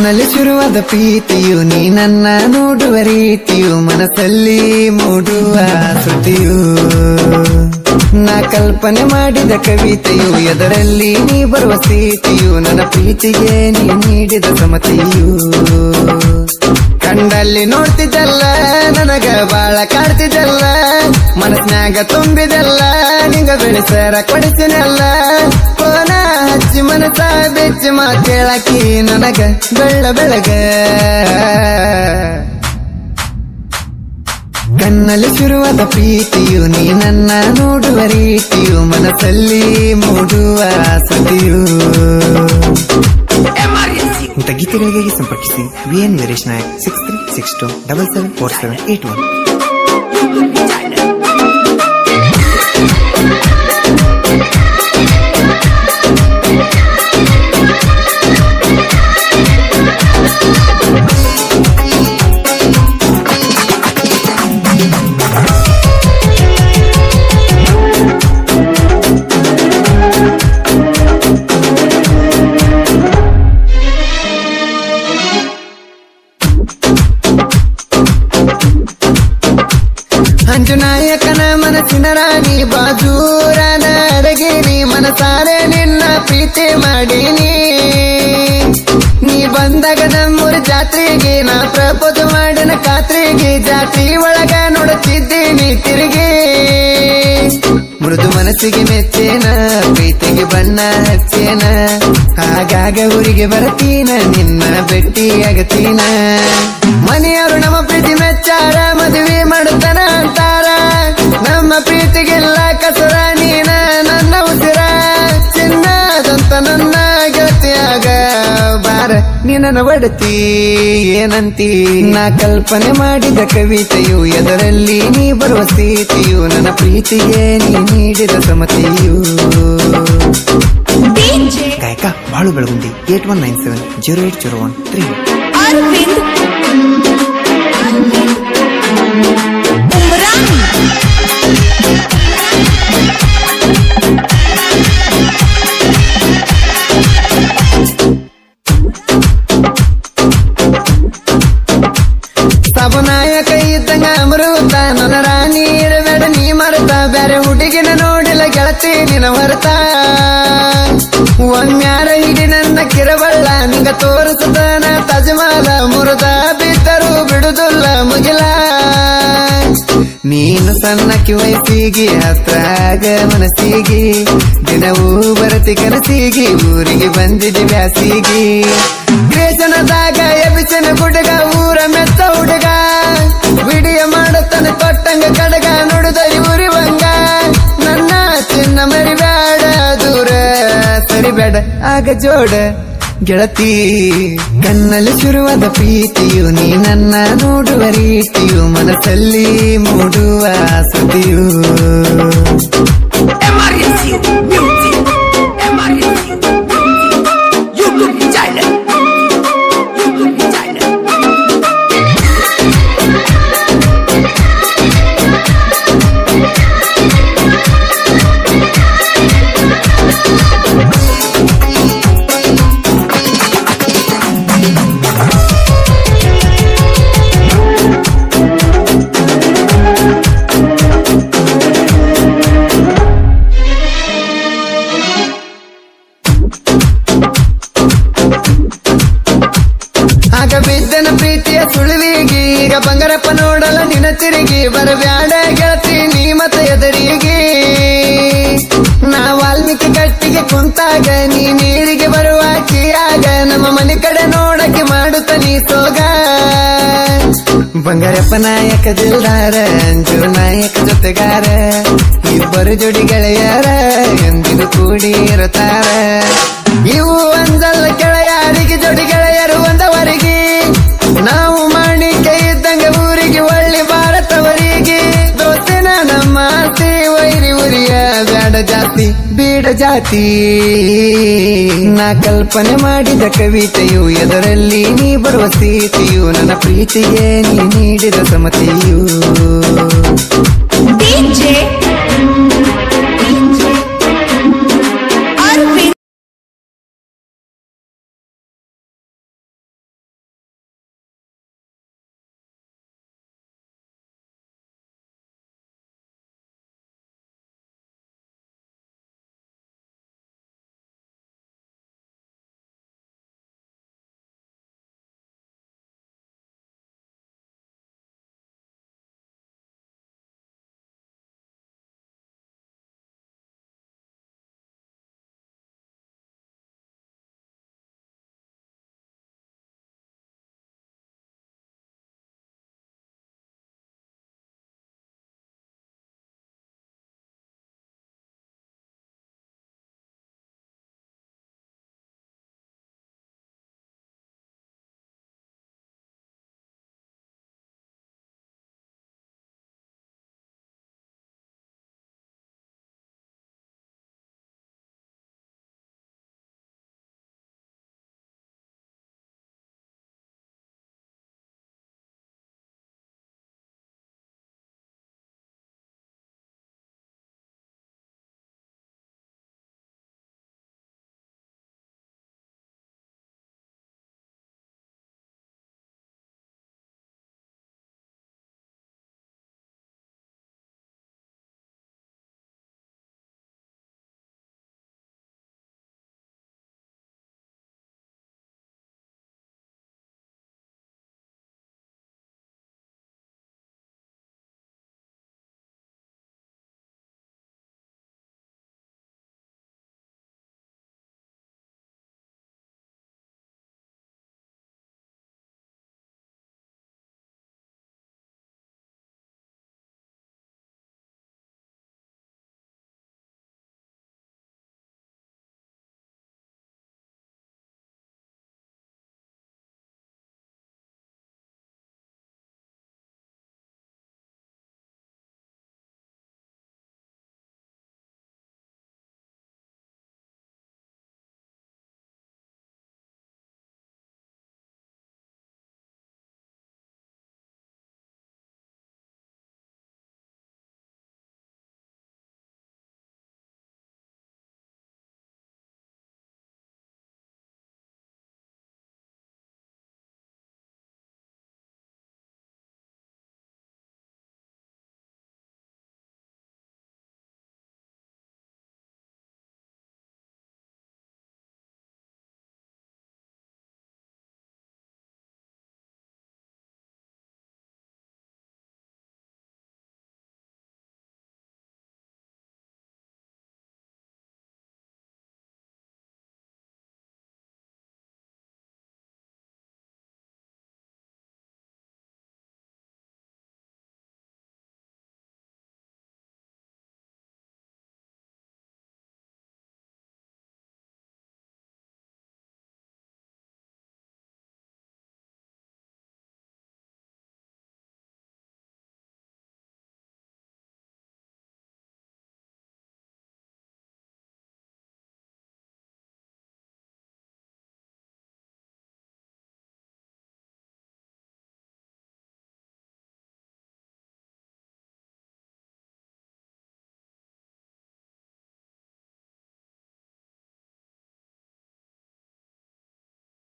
ಕಣ್ಣಲ್ಲಿ ಶುರುವಾದ ಪ್ರೀತಿಯು ನೀ ನನ್ನ ನೋಡುವ ರೀತಿಯು ಮನಸ್ಸಲ್ಲಿ ಮೂಡುವ ಶ್ರುತಿಯು ನಾ ಕಲ್ಪನೆ ಮಾಡಿದ ಕವಿತೆಯು ಎದರಲ್ಲಿ ನೀ ಬರುವ ಸ್ಥಿತಿಯು ನನ್ನ ಪ್ರೀತಿಗೆ ನೀ ನೀಡಿದ ಸಮತೆಯು ಕಂಡಲ್ಲಿ ನೋಡ್ತಿದ್ದಲ್ಲ ನನಗ ಬಾಳ ಕಾಡ್ತಿದ್ದಲ್ಲ ಮನಸ್ನಾಗ ತುಂಬಿದಲ್ಲ ನಿಂಗ ಬೆಳೆಸರ ಕೊಡಿಸಿನಲ್ಲ ಕೋನ ಹಚ್ಚಿ ಮನಸ ಬೆಚ್ಚಿ ಮಾತೇಳಕಿ ನನಗ ಬೆಳ್ಳ ಬೆಳಗ ಕಣ್ಣಲ್ಲಿ ಶುರುವಾದ ಪ್ರೀತಿಯು ನೀ ನನ್ನ ನೋಡುವ ರೀತಿಯು ಮನಸ್ಸಲ್ಲಿ ಮೂಡುವ ಶ್ರುತಿಯು ಇಂಥ ಗೀತೆಗಳಿಗಾಗಿ ಸಂಪರ್ಕಿಸಿ VN ವೀರೇಶ್ ನಾಯಕ್ 6362774781. ಅಂಜುನಾಯಕನ ಮನಸ್ಸಿನ ರಾಣಿ ಬಾಜೂರನ ಅಡಗಿನಿ ಮನಸಾರೆ ನಿನ್ನ ಪ್ರೀತಿ ಮಾಡೀನಿ ನೀ ಬಂದಾಗ ನಮ್ಮೂರ ಜಾತ್ರೆಗೆ ನಾ ಪ್ರಪೋಸ್ ಮಾಡಿನ ಖಾತ್ರಿಗೆ ಜಾತ್ರೆ ಒಳಗ ನೋಡುತ್ತಿದ್ದೀನಿ ತಿರುಗಿ ಮೃದು ಮನಸ್ಸಿಗೆ ಮೆಚ್ಚೇನ ಪ್ರೀತಿಗೆ ಬಣ್ಣ ಹಚ್ಚೇನ ಆಗಾಗ ಊರಿಗೆ ಬರ್ತೀನ ನಿನ್ನ ಭೇಟಿಯಾಗತೀನ ಮನೆಯವರು ನಮ್ಮ ಪ್ರೀತಿ ಮೆಚ್ಚಾರ ಮದುವೆ ಮಾಡುತ್ತಾನ ಅಂತಾರ ನಮ್ಮ ಪ್ರೀತಿಗೆಲ್ಲ ಕಸರ ನೀನ ನನ್ನ ಉಸಿರ ಚಿನ್ನದಂತ ನನ್ನ ಗೆಳತಿಯಾಗ ಬಾರ ನೀನ ಒಡತಿ ಏನಂತಿ ನಾ ಕಲ್ಪನೆ ಮಾಡಿದ ಕವಿತೆಯು ಎದರಲ್ಲಿ ನೀ ಬರುವ ಸ್ಥಿತಿಯು ನನ್ನ ಪ್ರೀತಿಗೆ ನೀ ನೀಡಿದ ಸಮತೆಯು ಗಾಯಕ ಬಾಳು ಬೆಳಗುಂದಿ 81970801 ನಾಯಕ ಇದ್ದಂಗ ಅಮೃತ ನನ್ನ ರಾಣಿ ಇರಬೇಡ ನೀ ಮರೆತ ಬ್ಯಾರೆ ಹುಡುಗಿನ ನೋಡಿಲ್ಲ ಗೆಳತಿ ನಿನ ಹೊರತ ಒಮ್ಮ್ಯಾರ ಹಿಡಿ ನನ್ನ ಕಿರಬಳ್ಳ ನಿಂಗ ತೋರಿಸದನ ತಜಮಾಲ ಮುರಿದ ಬಿದ್ದರು ಬಿಡುದಿಲ್ಲ ಮುಗಿಲ ನೀನು ಸಣ್ಣಕ್ಕಿ ವಯಸ್ಸಿಗೆ ಹತ್ತಾಗ ಮನಸ್ಸಿಗೆ ದಿನವೂ ಬರತಿ ಕನಸಿಗೆ ಊರಿಗೆ ಬಂದಿದೆ ಬ್ಯಾಸಿಗೆ ಗ್ರೇಸನದಾಗ ಎಬಿಸನ ಹುಡುಗ ಊರ ಮೆತ್ತ ಹುಡುಗ ವಿಡಿಯ ಮಾಡುತ್ತಾನೆ ಕೊಟ್ಟಂಗ ಕಡಗ ನೋಡುದ ಊರಿವಂಗ ನನ್ನ ಚಿನ್ನ ಮರಿಬೇಡ ದೂರ ಸರಿಬೇಡ ಆಗ ಜೋಡ ಗೆಳತಿ ಕಣ್ಣಲ್ಲಿ ಶುರುವಾದ ಪ್ರೀತಿಯು ನೀ ನನ್ನ ನೋಡುವ ರೀತಿಯು ಮನಸ್ಸಲ್ಲಿ ಮೂಡುವ ಶ್ರುತಿಯು ಆಗ ಬಿದ್ದನ ಪ್ರೀತಿಯ ಸುಳಿವಿಗೆ ಈಗ ಬಂಗಾರಪ್ಪ ನೋಡಲ್ಲ ನಿನ್ನ ತಿರುಗಿ ಬರಬ್ಯಾಡ ಗೆಳತಿ ನೀ ಮತ ಎದರಿಗೆ ನಾ ವಾಲ್ಮೀಕಿ ಕಟ್ಟಿಗೆ ಕುಂತಾಗ ನೀ ನೀರಿಗೆ ಬರುವಾಕಿಯಾಗ ನಮ್ಮ ಮನೆ ಕಡೆ ನೋಡಕ್ಕೆ ಮಾಡುತ್ತ ನೀ ಸೋಗ ಬಂಗಾರಪ್ಪ ನಾಯಕ ದಿಲ್ದಾರ ಅಂಜು ನಾಯಕ ಜೊತೆಗಾರ ಇಬ್ಬರು ಜೋಡಿ ಗೆಳೆಯರ ಎಂದಿಗೂ ಕೂಡಿ ಇರುತ್ತಾರ ಇವು ಒಂದಲ್ಲ ಕೆಳೆಯಾರಿಗೆ ಜೋಡಿ ಗೆಳೆಯರು ಒಂದವರಿಗೆ ನಾವು ಮಾಡಿಕೆ ಇದ್ದಂಗ ಊರಿಗೆ ಒಳ್ಳೆ ಭಾರತವರಿಗೆ ದೋಸ್ತಿನ ನಮ್ಮ ಆಸ್ತಿ ವೈರಿ ಉರಿಯ ಬ್ಯಾಡ ಜಾತಿ ಬೀಡ ಜಾತಿ ನಾ ಕಲ್ಪನೆ ಮಾಡಿದ ಕವಿತೆಯು ಎದರಲ್ಲಿ ನೀ ಬರುವ ಸ್ಥಿತಿಯು ನನ್ನ ಪ್ರೀತಿಗೆ ನೀ ನೀಡಿದ ಸಮತೆಯು